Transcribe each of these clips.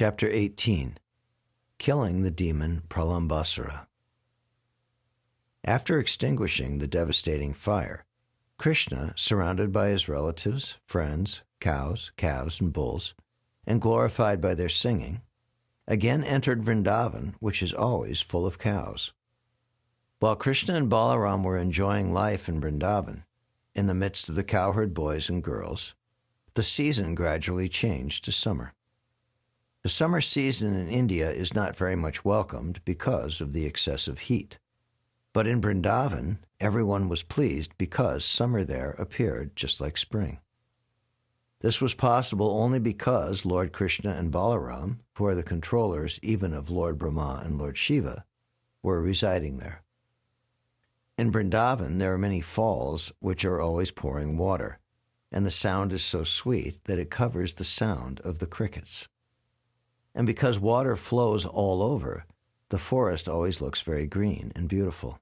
Chapter 18. Killing the Demon Pralamba. After extinguishing the devastating fire, Krishna, surrounded by his relatives, friends, cows, calves, and bulls, and glorified by their singing, again entered Vrindavan, which is always full of cows. While Krishna and Balaram were enjoying life in Vrindavan, in the midst of the cowherd boys and girls, the season gradually changed to summer. The summer season in India is not very much welcomed because of the excessive heat. But in Vrindavan, everyone was pleased because summer there appeared just like spring. This was possible only because Lord Krishna and Balaram, who are the controllers even of Lord Brahma and Lord Shiva, were residing there. In Vrindavan, there are many falls which are always pouring water, and the sound is so sweet that it covers the sound of the crickets. And because water flows all over, the forest always looks very green and beautiful.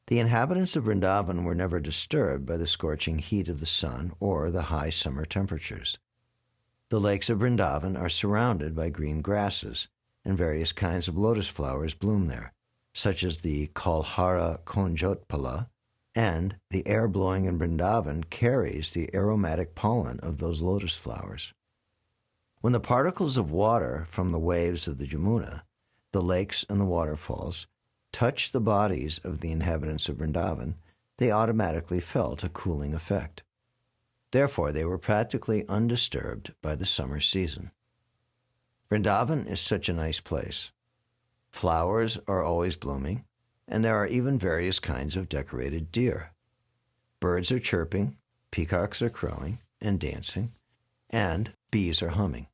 The inhabitants of Vrindavan were never disturbed by the scorching heat of the sun or the high summer temperatures. The lakes of Vrindavan are surrounded by green grasses, and various kinds of lotus flowers bloom there, such as the Kalhara Konjotpala, and the air blowing in Vrindavan carries the aromatic pollen of those lotus flowers. When the particles of water from the waves of the Jamuna, the lakes and the waterfalls, touched the bodies of the inhabitants of Vrindavan, they automatically felt a cooling effect. Therefore, they were practically undisturbed by the summer season. Vrindavan is such a nice place. Flowers are always blooming, and there are even various kinds of decorated deer. Birds are chirping, peacocks are crowing and dancing, and bees are humming.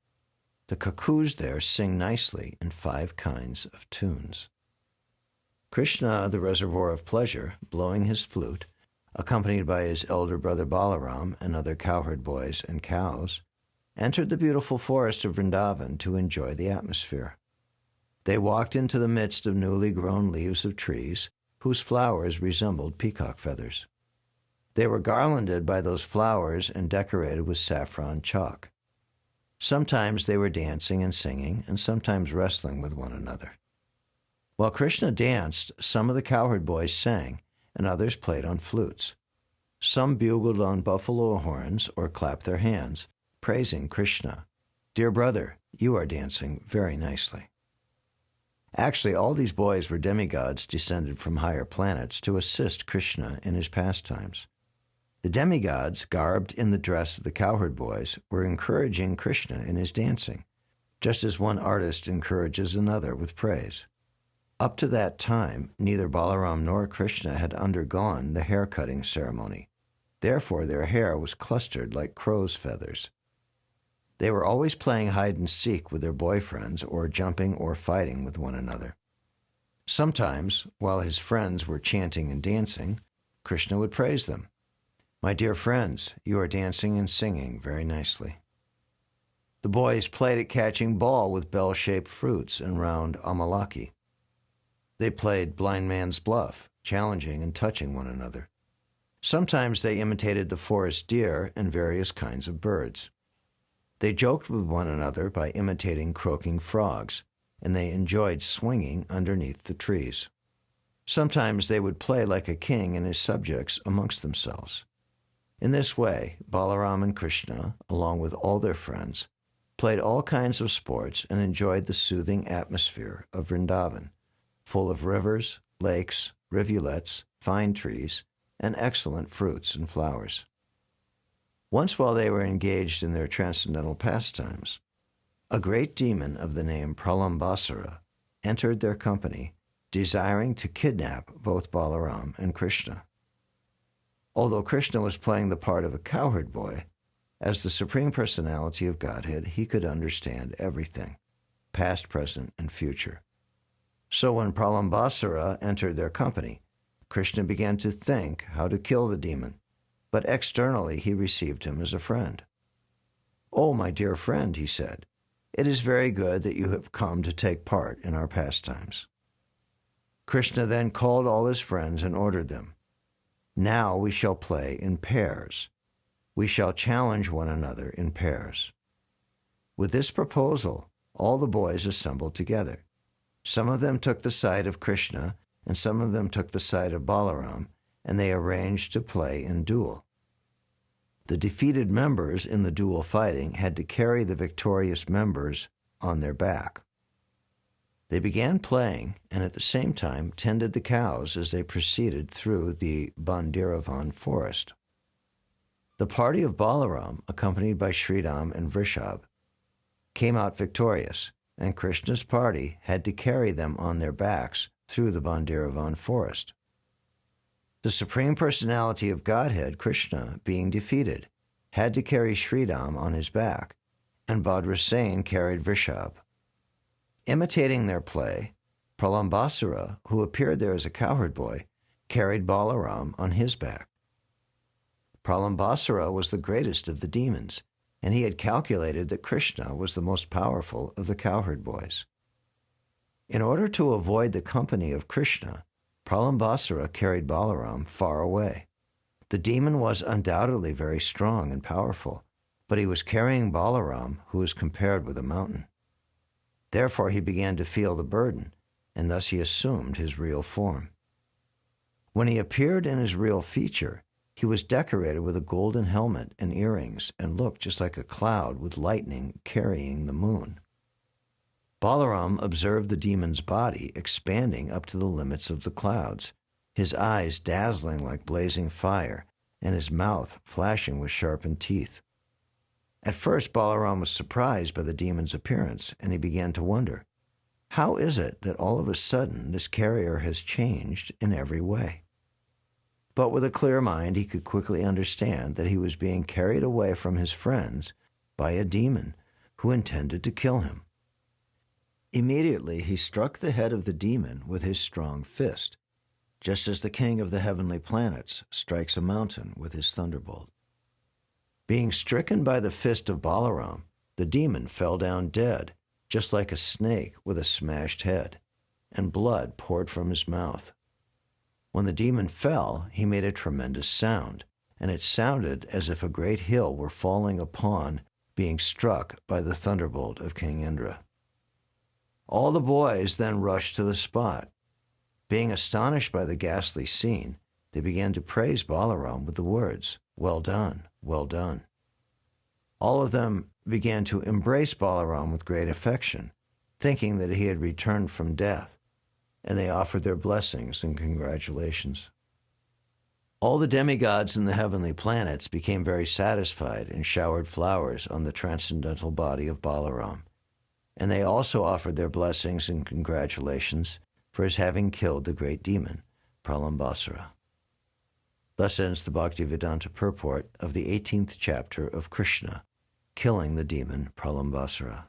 The cuckoos there sing nicely in 5 kinds of tunes. Krishna, the reservoir of pleasure, blowing his flute, accompanied by his elder brother Balaram and other cowherd boys and cows, entered the beautiful forest of Vrindavan to enjoy the atmosphere. They walked into the midst of newly grown leaves of trees, whose flowers resembled peacock feathers. They were garlanded by those flowers and decorated with saffron chalk. Sometimes they were dancing and singing, and sometimes wrestling with one another. While Krishna danced, some of the cowherd boys sang, and others played on flutes. Some bugled on buffalo horns or clapped their hands, praising Krishna. "Dear brother, you are dancing very nicely." Actually, all these boys were demigods descended from higher planets to assist Krishna in his pastimes. The demigods, garbed in the dress of the cowherd boys, were encouraging Krishna in his dancing, just as one artist encourages another with praise. Up to that time, neither Balaram nor Krishna had undergone the hair-cutting ceremony. Therefore, their hair was clustered like crow's feathers. They were always playing hide-and-seek with their boyfriends or jumping or fighting with one another. Sometimes, while his friends were chanting and dancing, Krishna would praise them. "My dear friends, you are dancing and singing very nicely." The boys played at catching ball with bell-shaped fruits and round amalaki. They played blind man's bluff, challenging and touching one another. Sometimes they imitated the forest deer and various kinds of birds. They joked with one another by imitating croaking frogs, and they enjoyed swinging underneath the trees. Sometimes they would play like a king and his subjects amongst themselves. In this way, Balaram and Krishna, along with all their friends, played all kinds of sports and enjoyed the soothing atmosphere of Vrindavan, full of rivers, lakes, rivulets, fine trees, and excellent fruits and flowers. Once while they were engaged in their transcendental pastimes, a great demon of the name Pralamba entered their company, desiring to kidnap both Balaram and Krishna. Although Krishna was playing the part of a cowherd boy, as the Supreme Personality of Godhead, he could understand everything, past, present, and future. So when Pralambasura entered their company, Krishna began to think how to kill the demon, but externally he received him as a friend. "Oh, my dear friend," he said, "it is very good that you have come to take part in our pastimes." Krishna then called all his friends and ordered them, "Now we shall play in pairs. We shall challenge one another in pairs." With this proposal, all the boys assembled together. Some of them took the side of Krishna, and some of them took the side of Balaram, and they arranged to play in duel. The defeated members in the duel fighting had to carry the victorious members on their back. They began playing, and at the same time tended the cows as they proceeded through the Bandiravan forest. The party of Balaram, accompanied by Sridham and Vrishab, came out victorious, and Krishna's party had to carry them on their backs through the Bandiravan forest. The Supreme Personality of Godhead, Krishna, being defeated, had to carry Sridham on his back, and Bhadrasena carried Vrishab. Imitating their play, Pralambasura, who appeared there as a cowherd boy, carried Balaram on his back. Pralambasura was the greatest of the demons, and he had calculated that Krishna was the most powerful of the cowherd boys. In order to avoid the company of Krishna, Pralambasura carried Balaram far away. The demon was undoubtedly very strong and powerful, but he was carrying Balaram, who was compared with a mountain. Therefore he began to feel the burden, and thus he assumed his real form. When he appeared in his real feature, he was decorated with a golden helmet and earrings and looked just like a cloud with lightning carrying the moon. Balaram observed the demon's body expanding up to the limits of the clouds, his eyes dazzling like blazing fire, and his mouth flashing with sharpened teeth. At first, Balaram was surprised by the demon's appearance, and he began to wonder, how is it that all of a sudden this carrier has changed in every way? But with a clear mind, he could quickly understand that he was being carried away from his friends by a demon who intended to kill him. Immediately, he struck the head of the demon with his strong fist, just as the king of the heavenly planets strikes a mountain with his thunderbolt. Being stricken by the fist of Balaram, the demon fell down dead, just like a snake with a smashed head, and blood poured from his mouth. When the demon fell, he made a tremendous sound, and it sounded as if a great hill were falling upon being struck by the thunderbolt of King Indra. All the boys then rushed to the spot. Being astonished by the ghastly scene, they began to praise Balaram with the words, "Well done, well done." All of them began to embrace Balaram with great affection, thinking that he had returned from death, and they offered their blessings and congratulations. All the demigods in the heavenly planets became very satisfied and showered flowers on the transcendental body of Balaram, and they also offered their blessings and congratulations for his having killed the great demon, Pralambasura. Thus ends the Bhaktivedanta purport of the 18th chapter of Krishna, killing the demon Pralambasura.